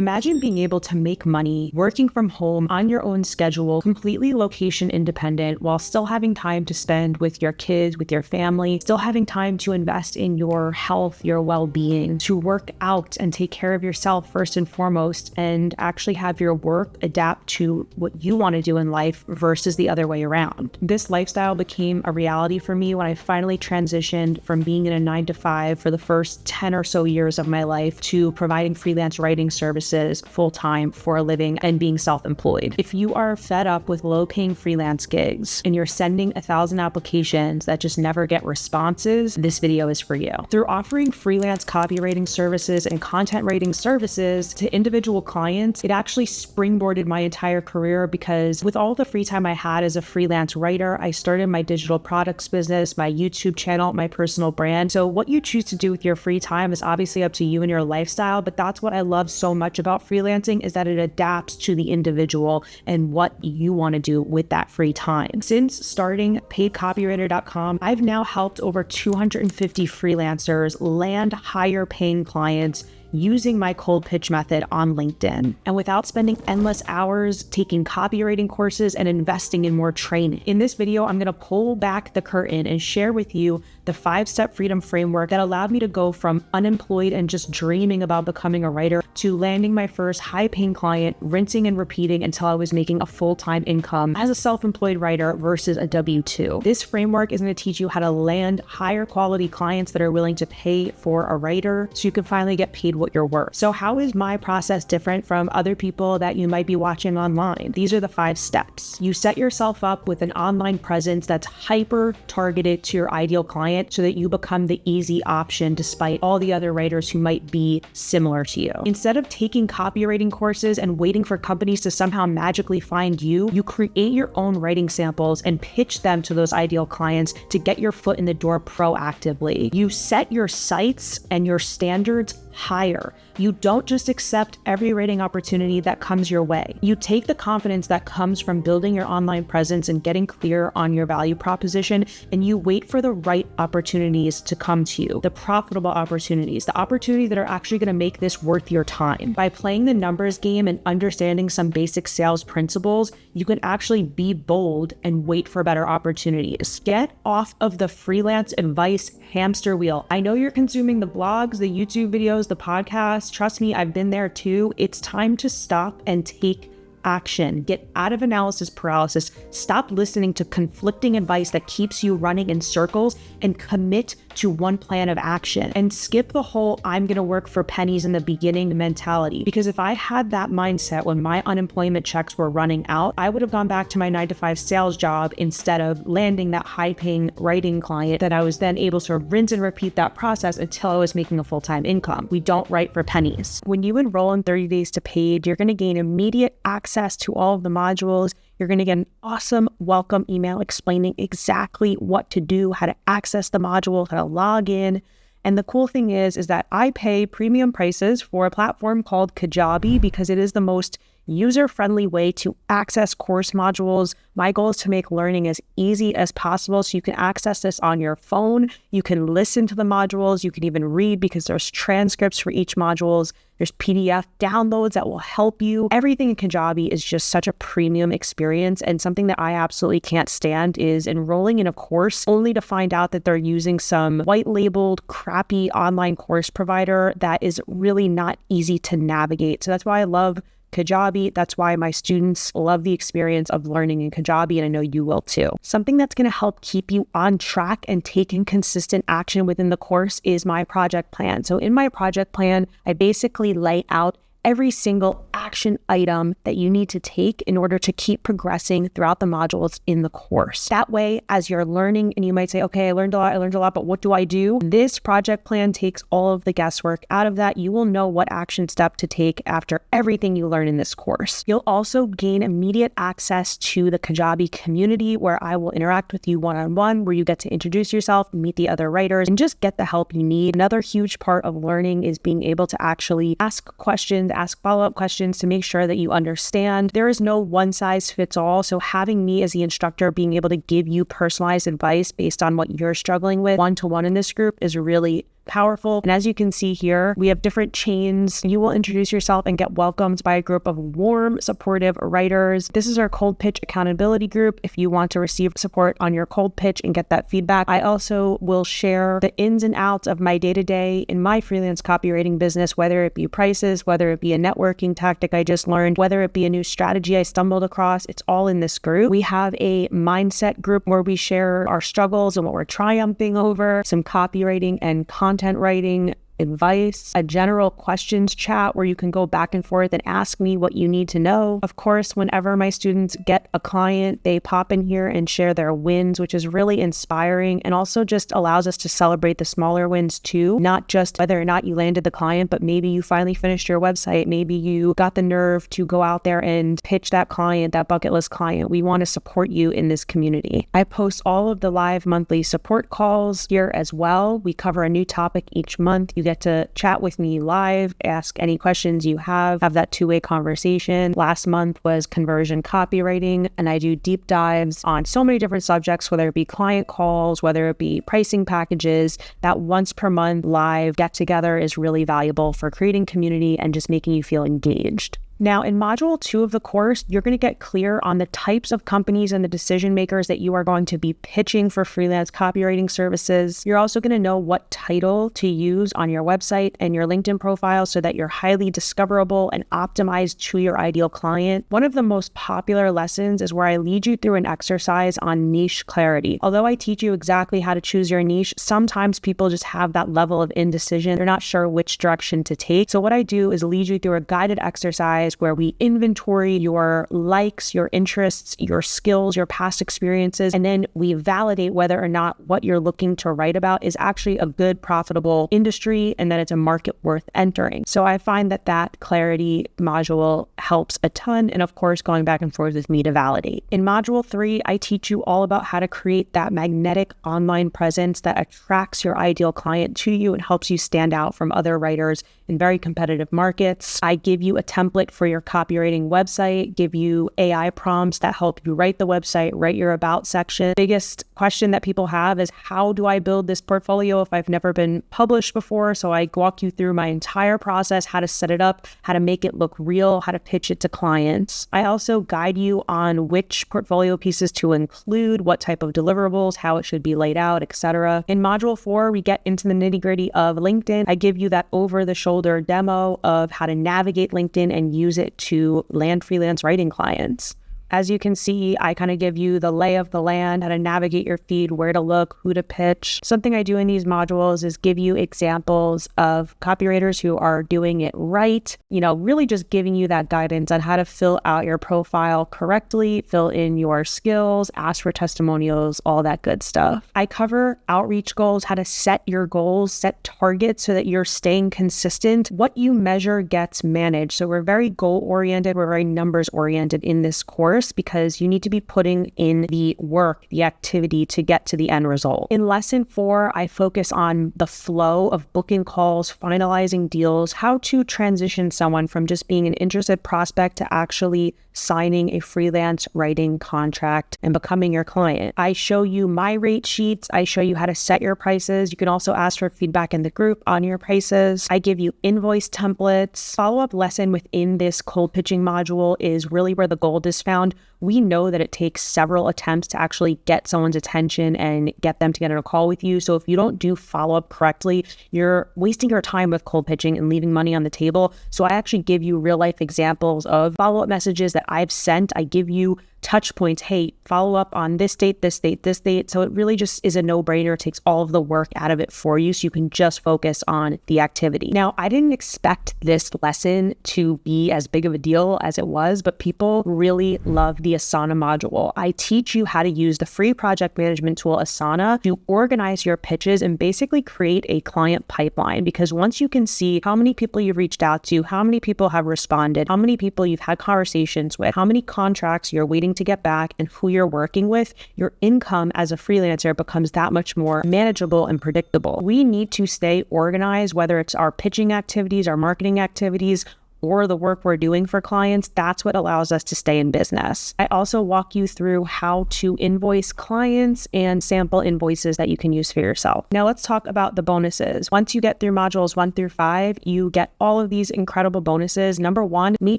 Imagine being able to make money working from home on your own schedule, completely location independent, while still having time to spend with your kids, with your family, still having time to invest in your health, your well-being, to work out and take care of yourself first and foremost, and actually have your work adapt to what you want to do in life versus the other way around. This lifestyle became a reality for me when I finally transitioned from being in a 9-to-5 for the first 10 or so years of my life to providing freelance writing services full-time for a living and being self-employed. If you are fed up with low-paying freelance gigs and you're sending 1,000 applications that just never get responses, this video is for you. Through offering freelance copywriting services and content writing services to individual clients, it actually springboarded my entire career, because with all the free time I had as a freelance writer, I started my digital products business, my YouTube channel, my personal brand. So what you choose to do with your free time is obviously up to you and your lifestyle, but that's what I love so much about freelancing, is that it adapts to the individual and what you want to do with that free time. Since starting paidcopywriter.com, I've now helped over 250 freelancers land higher paying clients using my cold pitch method on LinkedIn, and without spending endless hours taking copywriting courses and investing in more training. In this video, I'm going to pull back the curtain and share with you the 5-step freedom framework that allowed me to go from unemployed and just dreaming about becoming a writer to landing my first high-paying client, rinsing and repeating until I was making a full-time income as a self-employed writer versus a W-2. This framework is going to teach you how to land higher quality clients that are willing to pay for a writer so you can finally get paid what you're worth. So how is my process different from other people that you might be watching online? These are the 5 steps. You set yourself up with an online presence that's hyper targeted to your ideal client so that you become the easy option despite all the other writers who might be similar to you. Instead of taking copywriting courses and waiting for companies to somehow magically find you, you create your own writing samples and pitch them to those ideal clients to get your foot in the door proactively. You set your sights and your standards higher. You don't just accept every writing opportunity that comes your way. You take the confidence that comes from building your online presence and getting clear on your value proposition, and you wait for the right opportunities to come to you, the profitable opportunities, the opportunities that are actually going to make this worth your time. By playing the numbers game and understanding some basic sales principles, you can actually be bold and wait for better opportunities. Get off of the freelance advice hamster wheel. I know you're consuming the blogs, the YouTube videos, the podcast. Trust me, I've been there too. It's time to stop and take action. Get out of analysis paralysis. Stop listening to conflicting advice that keeps you running in circles and commit to one plan of action, and skip the whole I'm going to work for pennies in the beginning mentality. Because if I had that mindset when my unemployment checks were running out, I would have gone back to my 9-to-5 sales job instead of landing that high-paying writing client that I was then able to rinse and repeat that process until I was making a full-time income. We don't write for pennies. When you enroll in 30 Days to Paid, you're going to gain immediate access to all of the modules. You're going to get an awesome welcome email explaining exactly what to do, how to access the module, how to log in. And the cool thing is that I pay premium prices for a platform called Kajabi because it is the most user-friendly way to access course modules. My goal is to make learning as easy as possible, so you can access this on your phone. You can listen to the modules. You can even read because there's transcripts for each modules. There's PDF downloads that will help you. Everything in Kajabi is just such a premium experience, and something that I absolutely can't stand is enrolling in a course only to find out that they're using some white-labeled, crappy online course provider that is really not easy to navigate. So that's why I love Kajabi. That's why my students love the experience of learning in Kajabi, and I know you will too. Something that's going to help keep you on track and taking consistent action within the course is my project plan. So in my project plan, I basically lay out every single action item that you need to take in order to keep progressing throughout the modules in the course. That way, as you're learning and you might say, okay, I learned a lot, but what do I do? This project plan takes all of the guesswork out of that. You will know what action step to take after everything you learn in this course. You'll also gain immediate access to the Kajabi community, where I will interact with you one-on-one, where you get to introduce yourself, meet the other writers, and just get the help you need. Another huge part of learning is being able to actually ask questions, ask follow-up questions to make sure that you understand. There is no one size fits all. So having me as the instructor being able to give you personalized advice based on what you're struggling with one-to-one in this group is really powerful. And as you can see here, we have different chains. You will introduce yourself and get welcomed by a group of warm, supportive writers. This is our cold pitch accountability group if you want to receive support on your cold pitch and get that feedback. I also will share the ins and outs of my day-to-day in my freelance copywriting business, whether it be prices, whether it be a networking tactic I just learned, whether it be a new strategy I stumbled across. It's all in this group. We have a mindset group where we share our struggles and what we're triumphing over, some copywriting and content writing advice, a general questions chat where you can go back and forth and ask me what you need to know. Of course, whenever my students get a client, they pop in here and share their wins, which is really inspiring and also just allows us to celebrate the smaller wins too, not just whether or not you landed the client, but maybe you finally finished your website. Maybe you got the nerve to go out there and pitch that client, that bucket list client. We want to support you in this community. I post all of the live monthly support calls here as well. We cover a new topic each month. You get to chat with me live, ask any questions you have that two-way conversation. Last month was conversion copywriting, and I do deep dives on so many different subjects, whether it be client calls, whether it be pricing packages. That once per month live get together is really valuable for creating community and just making you feel engaged. Now, in Module 2 of the course, you're going to get clear on the types of companies and the decision makers that you are going to be pitching for freelance copywriting services. You're also going to know what title to use on your website and your LinkedIn profile so that you're highly discoverable and optimized to your ideal client. One of the most popular lessons is where I lead you through an exercise on niche clarity. Although I teach you exactly how to choose your niche, sometimes people just have that level of indecision. They're not sure which direction to take. So what I do is lead you through a guided exercise where we inventory your likes, your interests, your skills, your past experiences, and then we validate whether or not what you're looking to write about is actually a good, profitable industry and that it's a market worth entering. So I find that clarity module helps a ton, and of course, going back and forth with me to validate. In Module 3, I teach you all about how to create that magnetic online presence that attracts your ideal client to you and helps you stand out from other writers in very competitive markets. I give you a template for your copywriting website, give you AI prompts that help you write the website, write your about section. Biggest question that people have is, how do I build this portfolio if I've never been published before? So I walk you through my entire process, how to set it up, how to make it look real, how to pitch it to clients. I also guide you on which portfolio pieces to include, what type of deliverables, how it should be laid out, etc. In Module 4, we get into the nitty-gritty of LinkedIn. I give you that over-the-shoulder demo of how to navigate LinkedIn and use it to land freelance writing clients. As you can see, I kind of give you the lay of the land, how to navigate your feed, where to look, who to pitch. Something I do in these modules is give you examples of copywriters who are doing it right, really just giving you that guidance on how to fill out your profile correctly, fill in your skills, ask for testimonials, all that good stuff. I cover outreach goals, how to set your goals, set targets so that you're staying consistent. What you measure gets managed. So we're very goal-oriented, we're very numbers-oriented in this course, because you need to be putting in the work, the activity to get to the end result. In Lesson 4, I focus on the flow of booking calls, finalizing deals, how to transition someone from just being an interested prospect to actually signing a freelance writing contract and becoming your client. I show you my rate sheets. I show you how to set your prices. You can also ask for feedback in the group on your prices. I give you invoice templates. Follow-up lesson within this cold pitching module is really where the gold is found. We know that it takes several attempts to actually get someone's attention and get them to get on a call with you. So if you don't do follow-up correctly, you're wasting your time with cold pitching and leaving money on the table. So I actually give you real-life examples of follow-up messages that I've sent. I give you touch points. Hey, follow up on this date, this date, this date. So it really just is a no-brainer. It takes all of the work out of it for you so you can just focus on the activity. Now, I didn't expect this lesson to be as big of a deal as it was, but people really love the Asana module. I teach you how to use the free project management tool Asana to organize your pitches and basically create a client pipeline, because once you can see how many people you've reached out to, how many people have responded, how many people you've had conversations with, how many contracts you're waiting to get back, and who you're working with, your income as a freelancer becomes that much more manageable and predictable. We need to stay organized, whether it's our pitching activities, our marketing activities, or the work we're doing for clients, that's what allows us to stay in business. I also walk you through how to invoice clients and sample invoices that you can use for yourself. Now let's talk about the bonuses. Once you get through modules 1 through 5, you get all of these incredible bonuses. Number 1, me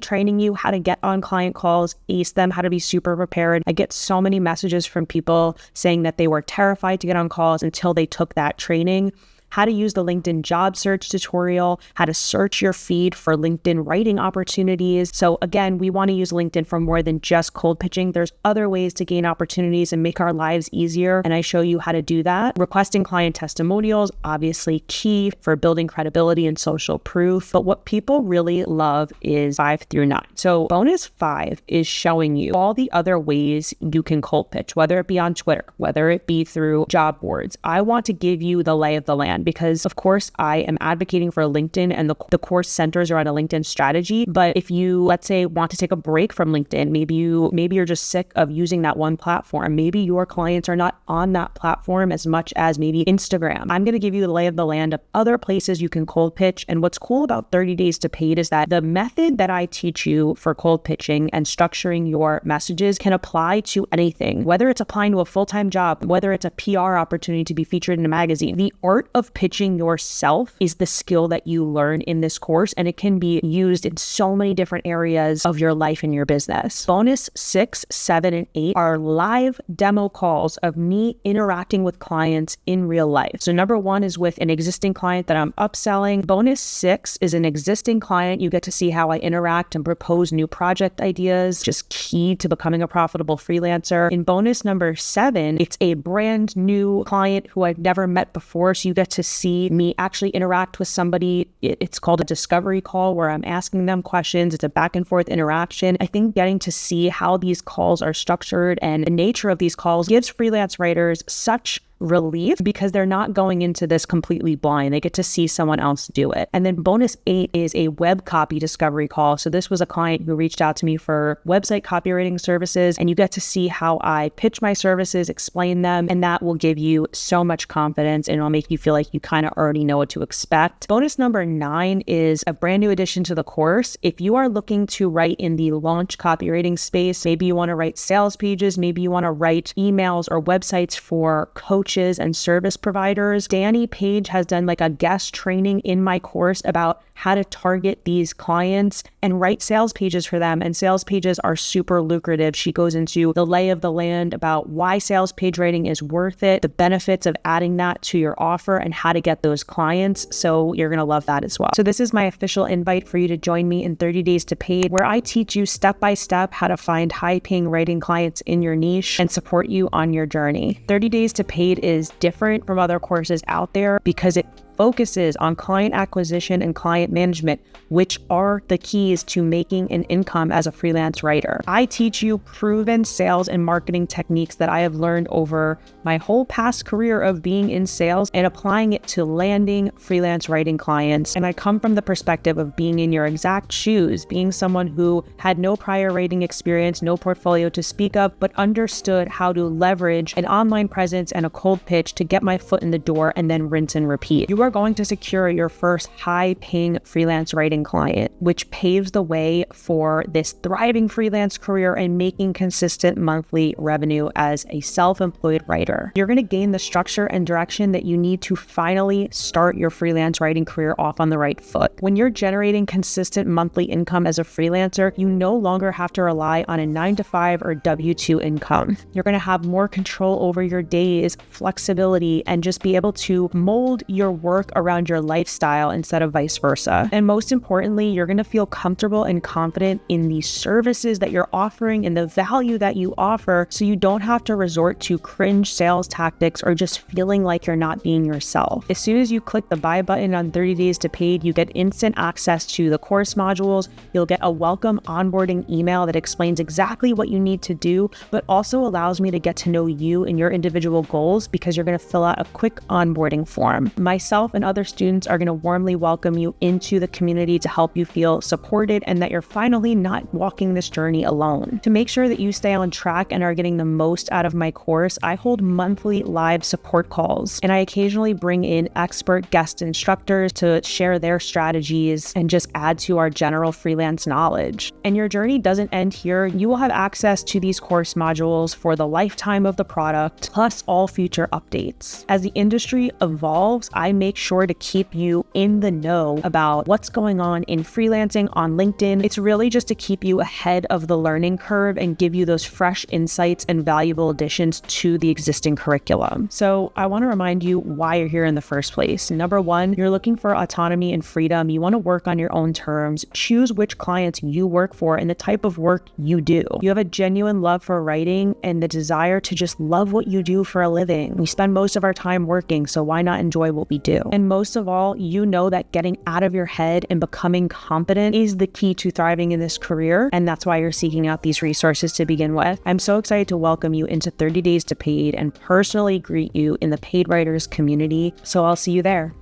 training you how to get on client calls, ace them, how to be super prepared. I get so many messages from people saying that they were terrified to get on calls until they took that training. How to use the LinkedIn job search tutorial, how to search your feed for LinkedIn writing opportunities. So again, we want to use LinkedIn for more than just cold pitching. There's other ways to gain opportunities and make our lives easier. And I show you how to do that. Requesting client testimonials, obviously key for building credibility and social proof. But what people really love is 5 through 9. So bonus 5 is showing you all the other ways you can cold pitch, whether it be on Twitter, whether it be through job boards. I want to give you the lay of the land, because of course I am advocating for LinkedIn and the course centers around a LinkedIn strategy. But if you, let's say, want to take a break from LinkedIn, maybe you're just sick of using that one platform. Maybe your clients are not on that platform as much as maybe Instagram. I'm going to give you the lay of the land of other places you can cold pitch. And what's cool about 30 Days to Paid is that the method that I teach you for cold pitching and structuring your messages can apply to anything, whether it's applying to a full-time job, whether it's a PR opportunity to be featured in a magazine. The art of pitching yourself is the skill that you learn in this course, and it can be used in so many different areas of your life and your business. Bonus 6, 7, and 8 are live demo calls of me interacting with clients in real life. So number 1 is with an existing client that I'm upselling. Bonus 6 is an existing client. You get to see how I interact and propose new project ideas, just key to becoming a profitable freelancer. In bonus number 7, it's a brand new client who I've never met before. So you get to see me actually interact with somebody. It's called a discovery call, where I'm asking them questions. It's a back and forth interaction. I think getting to see how these calls are structured and the nature of these calls gives freelance writers such relief, because they're not going into this completely blind. They get to see someone else do it. And then bonus 8 is a web copy discovery call. So this was a client who reached out to me for website copywriting services, and you get to see how I pitch my services, explain them, and that will give you so much confidence, and it'll make you feel like you kind of already know what to expect. Bonus number 9 is a brand new addition to the course. If you are looking to write in the launch copywriting space, maybe you want to write sales pages, maybe you want to write emails or websites for coaches and service providers. Danny Page has done like a guest training in my course about how to target these clients and write sales pages for them. And sales pages are super lucrative. She goes into the lay of the land about why sales page writing is worth it, the benefits of adding that to your offer, and how to get those clients. So you're going to love that as well. So this is my official invite for you to join me in 30 Days to Paid, where I teach you step by step how to find high-paying writing clients in your niche and support you on your journey. 30 Days to Paid is different from other courses out there because it focuses on client acquisition and client management, which are the keys to making an income as a freelance writer. I teach you proven sales and marketing techniques that I have learned over my whole past career of being in sales and applying it to landing freelance writing clients. And I come from the perspective of being in your exact shoes, being someone who had no prior writing experience, no portfolio to speak of, but understood how to leverage an online presence and a cold pitch to get my foot in the door and then rinse and repeat. You are going to secure your first high-paying freelance writing client, which paves the way for this thriving freelance career and making consistent monthly revenue as a self-employed writer. You're going to gain the structure and direction that you need to finally start your freelance writing career off on the right foot. When you're generating consistent monthly income as a freelancer, you no longer have to rely on a 9-to-5 or W-2 income. You're going to have more control over your days, flexibility, and just be able to mold your work around your lifestyle instead of vice versa. And most importantly, you're going to feel comfortable and confident in the services that you're offering and the value that you offer, so you don't have to resort to cringe sales tactics or just feeling like you're not being yourself. As soon as you click the buy button on 30 Days to Paid, you get instant access to the course modules. You'll get a welcome onboarding email that explains exactly what you need to do, but also allows me to get to know you and your individual goals, because you're going to fill out a quick onboarding form. Myself myself and other students are going to warmly welcome you into the community to help you feel supported and that you're finally not walking this journey alone. To make sure that you stay on track and are getting the most out of my course, I hold monthly live support calls, and I occasionally bring in expert guest instructors to share their strategies and just add to our general freelance knowledge. And your journey doesn't end here. You will have access to these course modules for the lifetime of the product, plus all future updates. As the industry evolves, I make sure to keep you in the know about what's going on in freelancing on LinkedIn. It's really just to keep you ahead of the learning curve and give you those fresh insights and valuable additions to the existing curriculum. So I want to remind you why you're here in the first place. Number one, you're looking for autonomy and freedom. You want to work on your own terms, choose which clients you work for and the type of work you do. You have a genuine love for writing and the desire to just love what you do for a living. We spend most of our time working, so why not enjoy what we do? And most of all, you know that getting out of your head and becoming competent is the key to thriving in this career, and that's why you're seeking out these resources to begin with. I'm so excited to welcome you into 30 Days to Paid and personally greet you in the Paid Writers community, so I'll see you there.